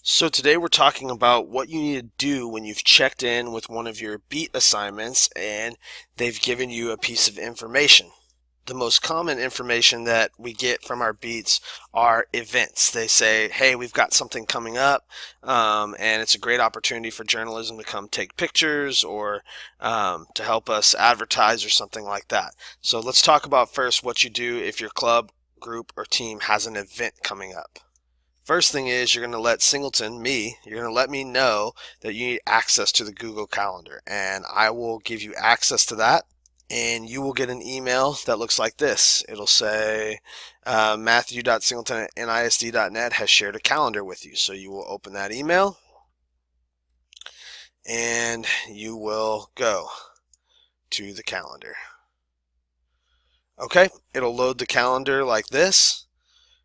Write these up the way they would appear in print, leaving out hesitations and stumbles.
So today we're talking about what you need to do when you've checked in with one of your beat assignments and they've given you a piece of information. The most common information that we get from our beats are events. They say, hey, we've got something coming up, and it's a great opportunity for journalism to come take pictures or to help us advertise or something like that. So let's talk about first what you do if your club, group, or team has an event coming up. First thing is you're going to let Singleton, you're going to let me know that you need access to the Google Calendar, and I will give you access to that, and you will get an email that looks like this. It'll say Matthew.Singleton@nisd.net has shared a calendar with you. So you will open that email and you will go to the calendar. Okay, it'll load the calendar like this.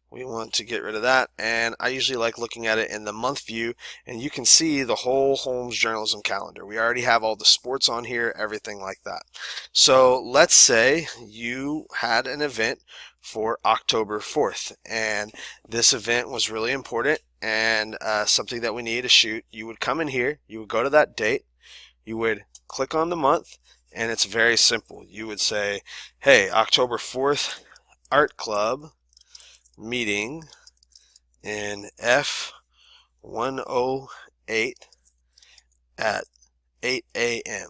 We want to get rid of that, and I usually like looking at it in the month view, and you can see the whole Holmes journalism calendar. We already have all the sports on here, everything like that. So let's say you had an event for October 4th, and this event was really important and something that we need to shoot. You would come in here, you would go to that date, you would click on the month, and it's very simple. You would say, hey, October 4th, Art Club meeting in F108 at 8 a.m.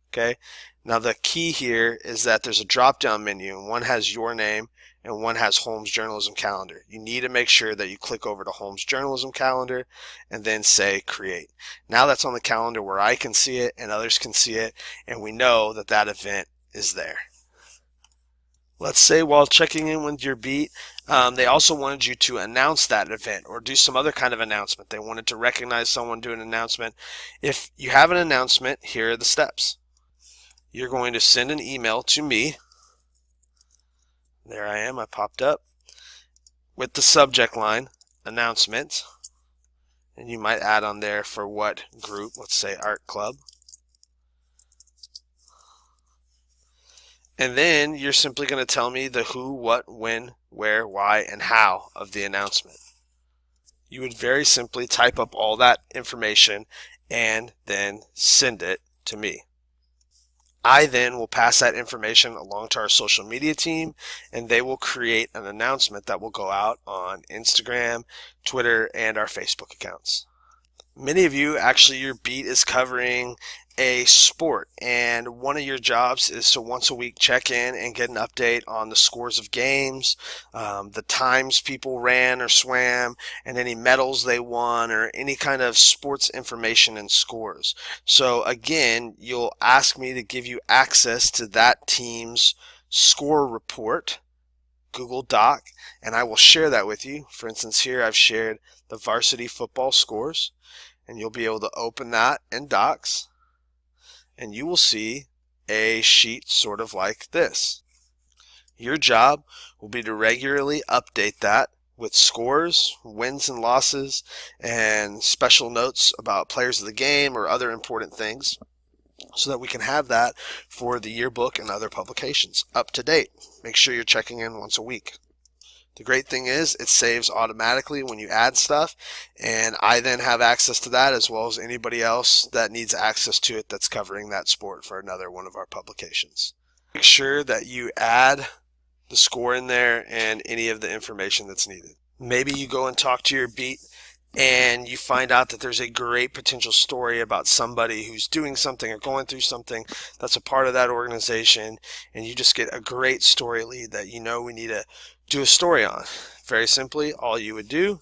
Okay, now the key here is that there's a drop down menu, and one has your name and one has Holmes Journalism Calendar. You need to make sure that you click over to Holmes Journalism Calendar and then say create. Now that's on the calendar where I can see it and others can see it, and we know that that event is there. Let's say while checking in with your beat, they also wanted you to announce that event or do some other kind of announcement. They wanted to recognize someone, do an announcement. If you have an announcement, here are the steps. You're going to send an email to me. There I am, I popped up. With the subject line, announcement. And you might add on there for what group, let's say Art Club. And then you're simply going to tell me the who, what, when, where, why, and how of the announcement. You would very simply type up all that information and then send it to me. I then will pass that information along to our social media team, and they will create an announcement that will go out on Instagram, Twitter, and our Facebook accounts. Many of you, actually, your beat is covering a sport, and one of your jobs is to once a week check in and get an update on the scores of games, the times people ran or swam, and any medals they won, or any kind of sports information and scores. So again, you'll ask me to give you access to that team's score report, Google Doc, and I will share that with you. For instance, here I've shared the varsity football scores, and you'll be able to open that in Docs, and you will see a sheet sort of like this. Your job will be to regularly update that with scores, wins and losses, and special notes about players of the game or other important things, so that we can have that for the yearbook and other publications up to date. Make sure you're checking in once a week. The great thing is it saves automatically when you add stuff, and I then have access to that as well as anybody else that needs access to it that's covering that sport for another one of our publications. Make sure that you add the score in there and any of the information that's needed. Maybe you go and talk to your beat and you find out that there's a great potential story about somebody who's doing something or going through something that's a part of that organization, and you just get a great story lead that you know we need to do a story on. Very simply, all you would do,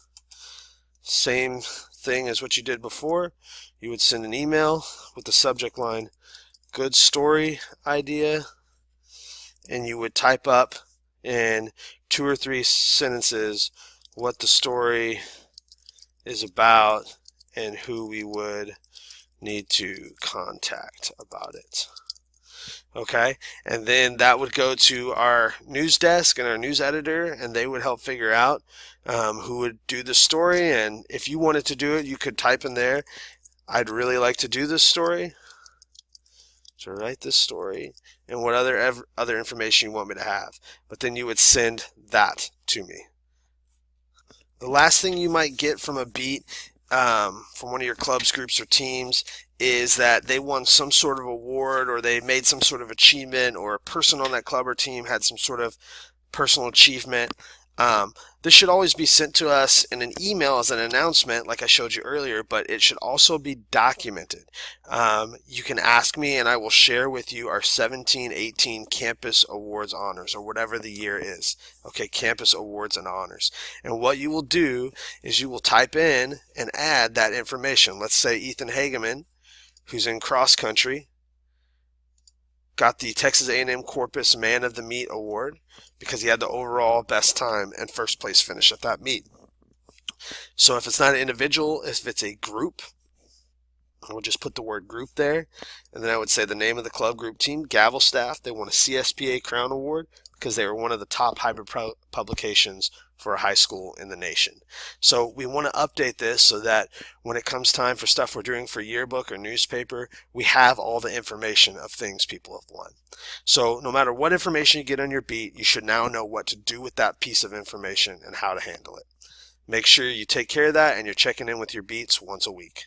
same thing as what you did before, you would send an email with the subject line, good story idea, and you would type up in 2 or 3 sentences what the story is about and who we would need to contact about it. Okay, and then that would go to our news desk and our news editor, and they would help figure out who would do the story. And if you wanted to do it, you could type in there, I'd really like to do this story, to write this story, and what other information you want me to have. But then you would send that to me. The last thing you might get from a beat from one of your clubs, groups, or teams is that they won some sort of award, or they made some sort of achievement, or a person on that club or team had some sort of personal achievement. This should always be sent to us in an email as an announcement, like I showed you earlier, but it should also be documented. You can ask me and I will share with you our 17-18 Campus Awards Honors, or whatever the year is. Okay, Campus Awards and Honors. And what you will do is you will type in and add that information. Let's say Ethan Hageman, who's in cross country, got the Texas A&M Corpus Man of the Meet Award because he had the overall best time and first place finish at that meet. So if it's not an individual, if it's a group, I would just put the word group there, and then I would say the name of the club, group, team, Gavel Staff. They won a CSPA Crown Award because they were one of the top hybrid publications for a high school in the nation. So we want to update this so that when it comes time for stuff we're doing for yearbook or newspaper, we have all the information of things people have won. So no matter what information you get on your beat, you should now know what to do with that piece of information and how to handle it. Make sure you take care of that and you're checking in with your beats once a week.